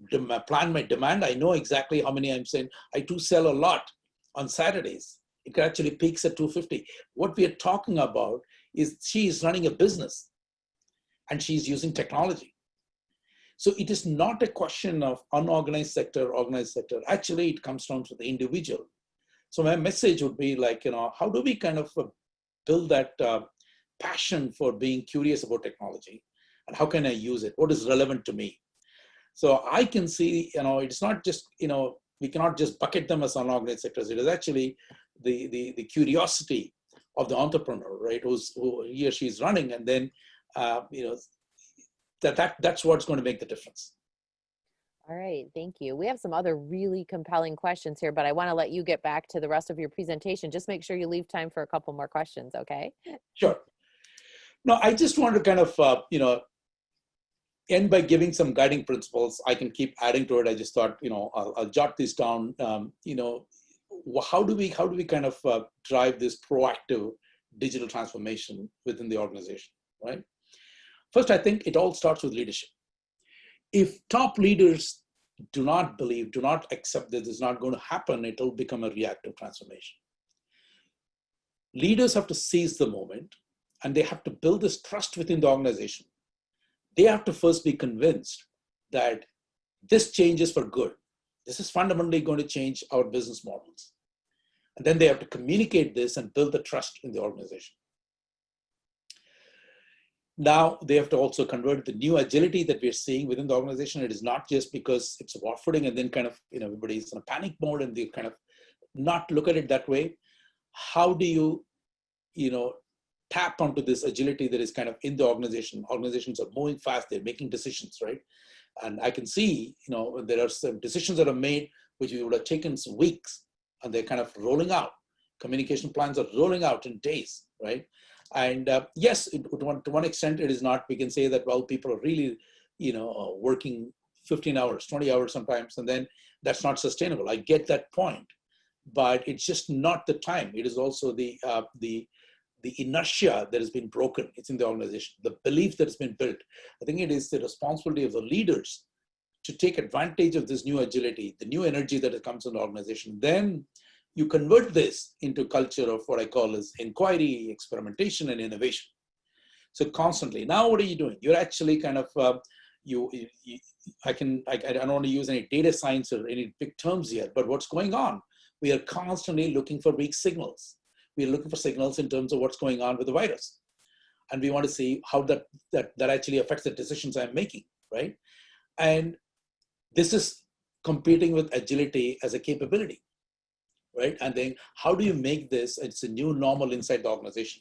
Speaker 2: plan my demand. I know exactly how many I'm saying. I do sell a lot on Saturdays. It actually peaks at 250. What we are talking about is she is running a business and she's using technology. So it is not a question of unorganized sector, organized sector. Actually, it comes down to the individual. So my message would be like, how do we kind of build that passion for being curious about technology? And how can I use it? What is relevant to me? So I can see, it's not just, we cannot just bucket them as unorganized sectors. It is actually the curiosity of the entrepreneur, right? Who he or she is running, and then, that's what's going to make the difference.
Speaker 1: All right, thank you. We have some other really compelling questions here, but I want to let you get back to the rest of your presentation. Just make sure you leave time for a couple more questions, okay?
Speaker 2: Sure. No, I just want to kind of, end by giving some guiding principles. I can keep adding to it. I just thought, I'll jot this down. How do we kind of drive this proactive digital transformation within the organization, right? First, I think it all starts with leadership. If top leaders do not believe, do not accept that this is not going to happen, it will become a reactive transformation. Leaders have to seize the moment, and they have to build this trust within the organization. They have to first be convinced that this change is for good. This is fundamentally going to change our business models. And then they have to communicate this and build the trust in the organization. Now they have to also convert the new agility that we're seeing within the organization. It is not just because it's war footing and then kind of, everybody's in a panic mode and they kind of not look at it that way. How do you, tap onto this agility that is kind of in the organization? Organizations are moving fast, they're making decisions, right? And I can see, there are some decisions that are made which we would have taken some weeks, and they're kind of rolling out. Communication plans are rolling out in days, right? And yes, to one extent, it is not, we can say that, well, people are really, working 15 hours, 20 hours sometimes, and then that's not sustainable. I get that point, but it's just not the time. It is also the inertia that has been broken. It's in the organization, the belief that has been built. I think it is the responsibility of the leaders to take advantage of this new agility, the new energy that comes in the organization. Then you convert this into culture of what I call as inquiry, experimentation, and innovation. So constantly, now what are you doing? You're actually kind of, I don't want to use any data science or any big terms here, but what's going on? We are constantly looking for weak signals. We're looking for signals in terms of what's going on with the virus. And we want to see how that actually affects the decisions I'm making, right? And this is competing with agility as a capability, right? And then how do you make this, it's a new normal inside the organization.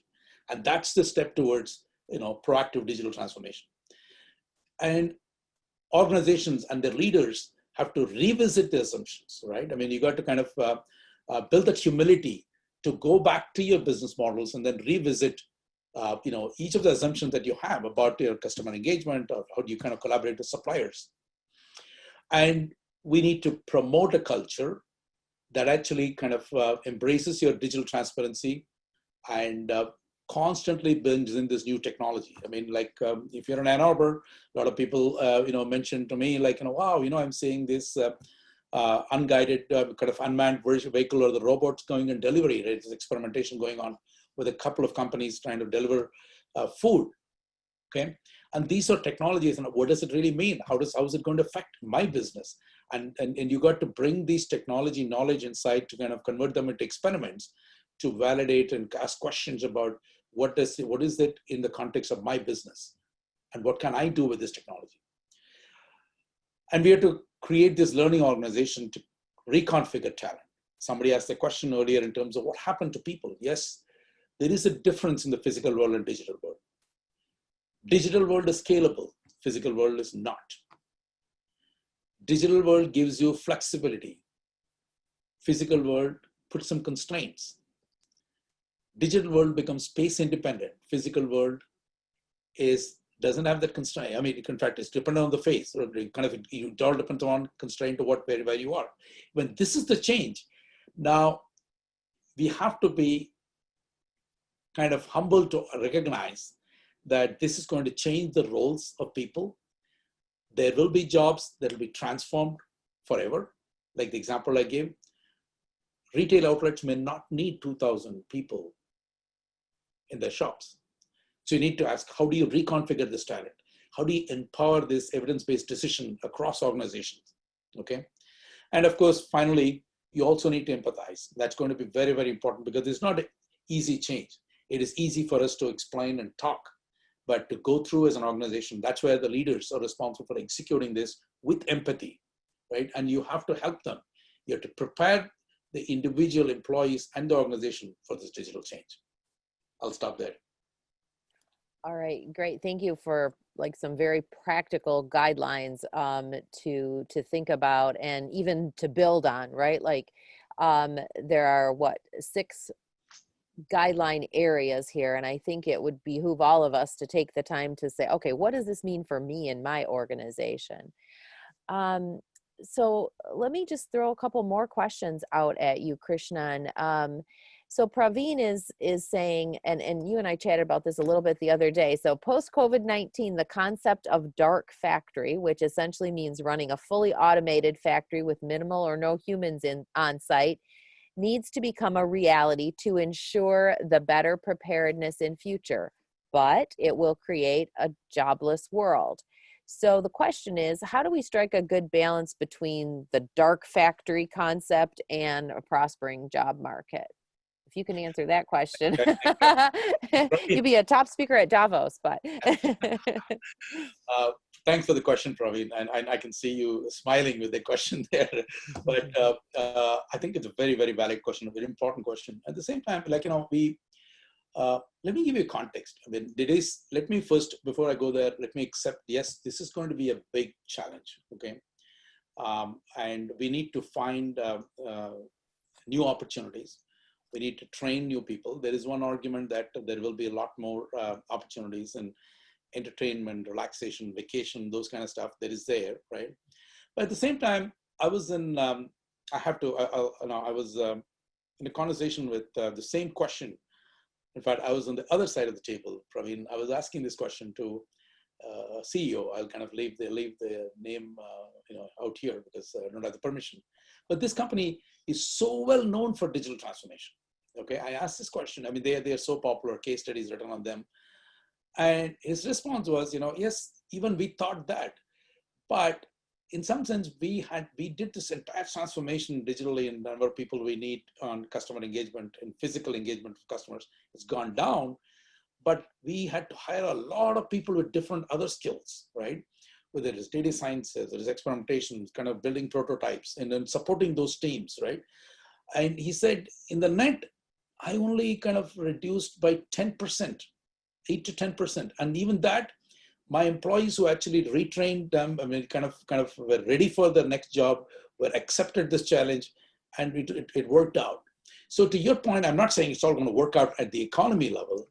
Speaker 2: And that's the step towards, proactive digital transformation. And organizations and their leaders have to revisit the assumptions, right? I mean, you got to kind of build that humility to go back to your business models and then revisit, each of the assumptions that you have about your customer engagement, or how do you kind of collaborate with suppliers. And we need to promote a culture that actually kind of embraces your digital transparency and constantly brings in this new technology. I mean, like if you're in Ann Arbor, a lot of people, mentioned to me like, wow, I'm seeing this unguided kind of unmanned vehicle or the robots going and delivery. Right? There's experimentation going on with a couple of companies trying to deliver food. Okay, and these are technologies, and what does it really mean? How is it going to affect my business? And you got to bring these technology knowledge inside to kind of convert them into experiments to validate and ask questions about what is it in the context of my business, and what can I do with this technology? And we have to create this learning organization to reconfigure talent. Somebody asked the question earlier in terms of what happened to people. Yes, there is a difference in the physical world and digital world. Digital world is scalable, physical world is not. Digital world gives you flexibility. Physical world puts some constraints. Digital world becomes space independent. Physical world doesn't have that constraint. I mean, in fact, it's dependent on the phase. Or kind of, it all depends on constraint to where you are. When this is the change, now we have to be kind of humble to recognize that this is going to change the roles of people. There will be jobs that will be transformed forever. Like the example I gave, retail outlets may not need 2,000 people in their shops. So you need to ask, how do you reconfigure this talent? How do you empower this evidence-based decision across organizations? Okay. And of course, finally, you also need to empathize. That's going to be very, very important because it's not an easy change. It is easy for us to explain and talk, but to go through as an organization, that's where the leaders are responsible for executing this with empathy, right? And you have to help them. You have to prepare the individual employees and the organization for this digital change. I'll stop there.
Speaker 1: All right, great. Thank you for like some very practical guidelines to think about and even to build on, right? Like there are what, 6 guideline areas here, and I think it would behoove all of us to take the time to say, okay, what does this mean for me and my organization? Um, so let me just throw a couple more questions out at you, Krishnan. So Praveen is saying, and you and I chatted about this a little bit the other day. So post COVID-19, the concept of dark factory, which essentially means running a fully automated factory with minimal or no humans on site, needs to become a reality to ensure the better preparedness in future, but it will create a jobless world. So the question is, how do we strike a good balance between the dark factory concept and a prospering job market? If you can answer that question, you'd be a top speaker at Davos, but.
Speaker 2: Thanks for the question, Praveen. And I can see you smiling with the question there. But I think it's a very, very valid question, a very important question. At the same time, like, let me give you context. I mean, let me first, before I go there, let me accept, yes, this is going to be a big challenge, okay? And we need to find new opportunities. We need to train new people. There is one argument that there will be a lot more opportunities in entertainment, relaxation, vacation, those kind of stuff that is there, right? But at the same time, I was in, I was in a conversation with the same question. In fact, I was on the other side of the table, Praveen. I was asking this question to CEO. I'll kind of leave the name out here because I don't have the permission. But this company is so well known for digital transformation. Okay, I asked this question. I mean, they are so popular, case studies written on them. And his response was, yes, even we thought that, but in some sense, we did this entire transformation digitally, and the number of people we need on customer engagement and physical engagement with customers has gone down. But we had to hire a lot of people with different other skills, right? Whether it is data sciences, there is experimentation, kind of building prototypes, and then supporting those teams, right? And he said, in the net, I only kind of reduced by 10%, 8 to 10%. And even that, my employees who actually retrained them, I mean, kind of were ready for the next job, were accepted this challenge, and it worked out. So to your point, I'm not saying it's all going to work out at the economy level,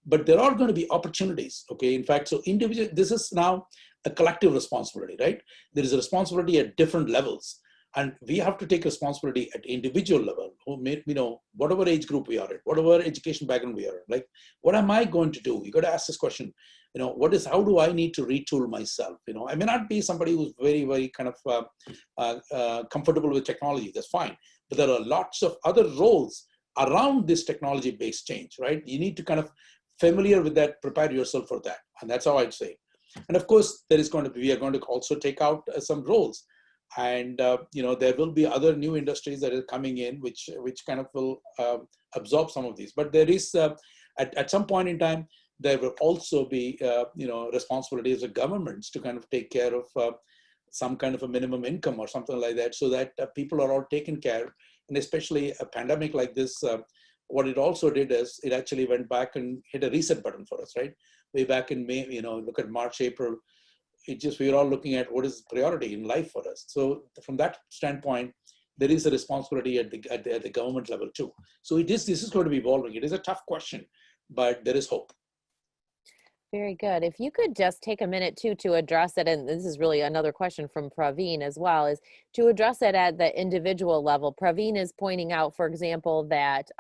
Speaker 2: but there are going to be opportunities, okay? In fact, so individual, this is now a collective responsibility, right? There is a responsibility at different levels. And we have to take responsibility at individual level, whatever age group we are in, whatever education background we are in. Like, what am I going to do? You got to ask this question, how do I need to retool myself? I may not be somebody who's very, very kind of comfortable with technology, that's fine. But there are lots of other roles around this technology-based change, right? You need to kind of familiar with that, prepare yourself for that. And that's how I'd say. And of course, we are going to also take out some roles. And there will be other new industries that are coming in, which kind of will absorb some of these. But there is at some point in time, there will also be responsibilities of governments to kind of take care of some kind of a minimum income or something like that, so that people are all taken care of. And especially a pandemic like this, what it also did is it actually went back and hit a reset button for us, right? Way back in May, look at March, April. We're all looking at what is priority in life for us. So from that standpoint, there is a responsibility at the government level too. So this is going to be evolving. It is a tough question, but there is hope.
Speaker 1: Very good. If you could just take a minute too to address it, and this is really another question from Praveen as well, is to address it at the individual level. Praveen is pointing out, for example, that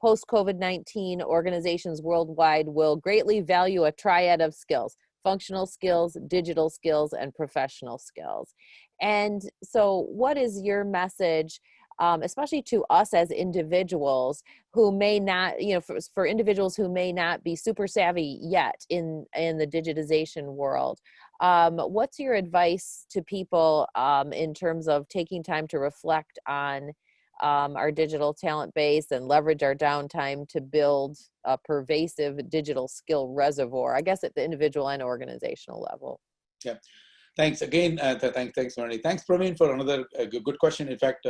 Speaker 1: post-COVID-19 organizations worldwide will greatly value a triad of skills: functional skills, digital skills, and professional skills. And so what is your message, especially to us as individuals who may not, for individuals who may not be super savvy yet in the digitization world? What's your advice to people in terms of taking time to reflect on our digital talent base and leverage our downtime to build a pervasive digital skill reservoir, I guess at the individual and organizational level?
Speaker 2: Yeah. Thanks again. Thanks, Marnie. Thanks, Praveen, for another good question. In fact,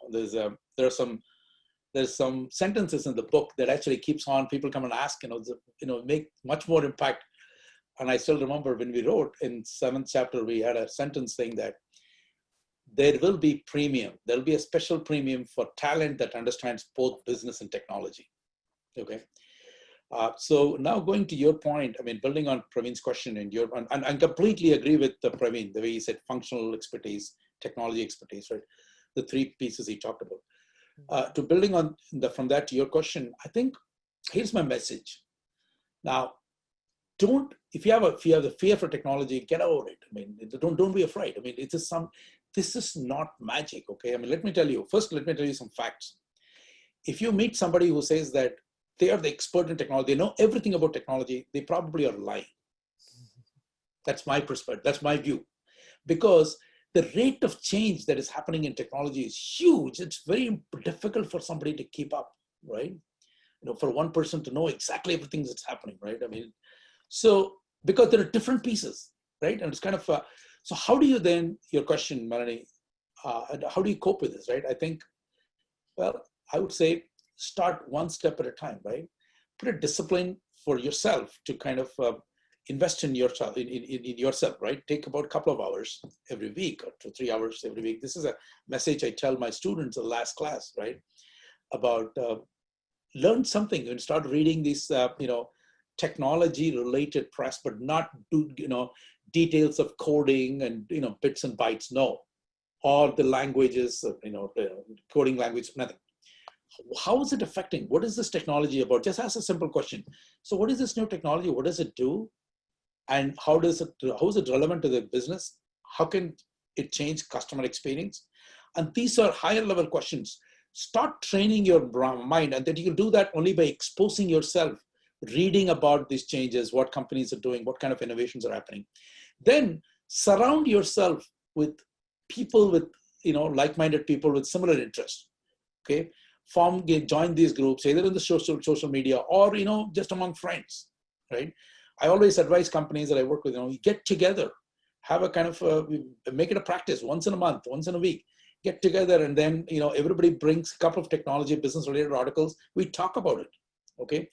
Speaker 2: there's some sentences in the book that actually keeps on. People come and ask, make much more impact. And I still remember when we wrote in 7th chapter, we had a sentence saying that there will be premium. There'll be a special premium for talent that understands both business and technology. Okay. So now going to your point, I mean, building on Praveen's question and I completely agree with Praveen, the way he said functional expertise, technology expertise, right? The 3 pieces he talked about. To building on from that to your question, I think here's my message. Now, if you have the fear for technology, get over it. I mean, don't be afraid. I mean, this is not magic, okay? I mean, let me tell you some facts. If you meet somebody who says that they are the expert in technology, they know everything about technology, they probably are lying. That's my perspective, that's my view. Because the rate of change that is happening in technology is huge. It's very difficult for somebody to keep up, right? For one person to know exactly everything that's happening, right? I mean, so because there are different pieces, right? And it's kind of, so how do you then, your question, Melanie, how do you cope with this, right? I think, well, I would say start one step at a time, right? Put a discipline for yourself to kind of invest in yourself, in yourself, right? Take about a couple of hours every week or 2 or 3 hours every week. This is a message I tell my students in the last class, right? About learn something and start reading these, technology related press, but not do, details of coding and, bits and bytes, no. Or the languages, coding language, nothing. How is it affecting? What is this technology about? Just ask a simple question. So what is this new technology? What does it do? And how is it relevant to the business? How can it change customer experience? And these are higher level questions. Start training your mind, and then you can do that only by exposing yourself, reading about these changes, what companies are doing, what kind of innovations are happening. Then surround yourself with people with, like-minded people with similar interests, okay? Join these groups, either in the social media or, just among friends, right? I always advise companies that I work with, get together, have a kind of, make it a practice once in a month, once in a week, get together, and then, everybody brings a couple of technology, business related articles, we talk about it, okay?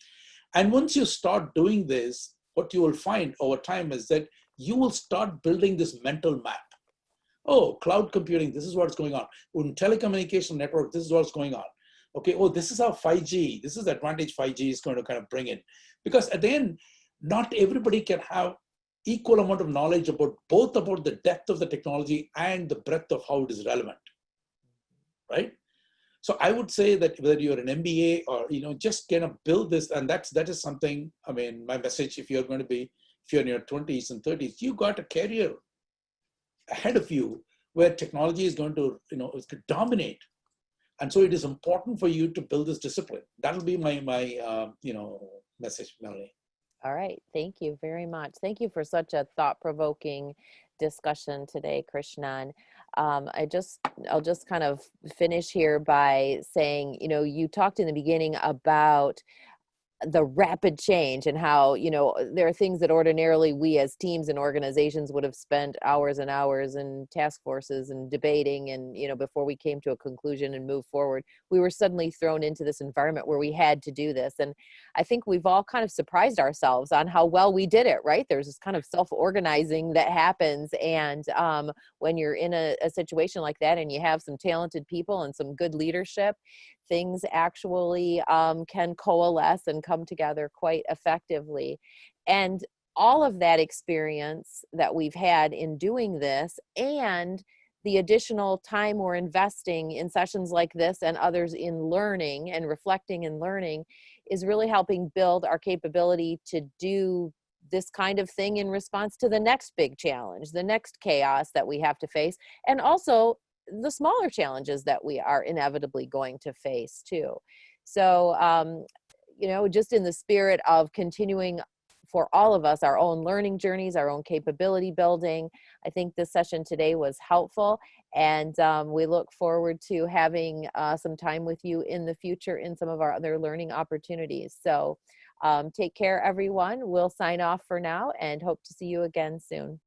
Speaker 2: And once you start doing this, what you will find over time is that you will start building this mental map. Oh, cloud computing, this is what's going on. In telecommunication network, this is what's going on. Okay, oh, this is how 5G, this is the advantage 5G is going to kind of bring in. Because at the end, not everybody can have equal amount of knowledge about both about the depth of the technology and the breadth of how it is relevant, right? So I would say that whether you're an MBA or, just kind of build this, and that is something, I mean, my message, if you're in your 20s and 30s, you got a career ahead of you where technology is going to, is to dominate. And so it is important for you to build this discipline. That'll be my message, Melanie.
Speaker 1: All right. Thank you very much. Thank you for such a thought-provoking discussion today, Krishnan. I'll just kind of finish here by saying, you talked in the beginning about the rapid change and how, there are things that ordinarily we as teams and organizations would have spent hours and hours in task forces and debating and, before we came to a conclusion and move forward, we were suddenly thrown into this environment where we had to do this. And I think we've all kind of surprised ourselves on how well we did it, right? There's this kind of self-organizing that happens. And when you're in a situation like that and you have some talented people and some good leadership, things actually can coalesce and come together quite effectively. And all of that experience that we've had in doing this and the additional time we're investing in sessions like this and others in learning and reflecting and learning is really helping build our capability to do this kind of thing in response to the next big challenge, the next chaos that we have to face, and also the smaller challenges that we are inevitably going to face too. So, just in the spirit of continuing for all of us, our own learning journeys, our own capability building, I think this session today was helpful. And we look forward to having some time with you in the future in some of our other learning opportunities. So take care, everyone. We'll sign off for now and hope to see you again soon.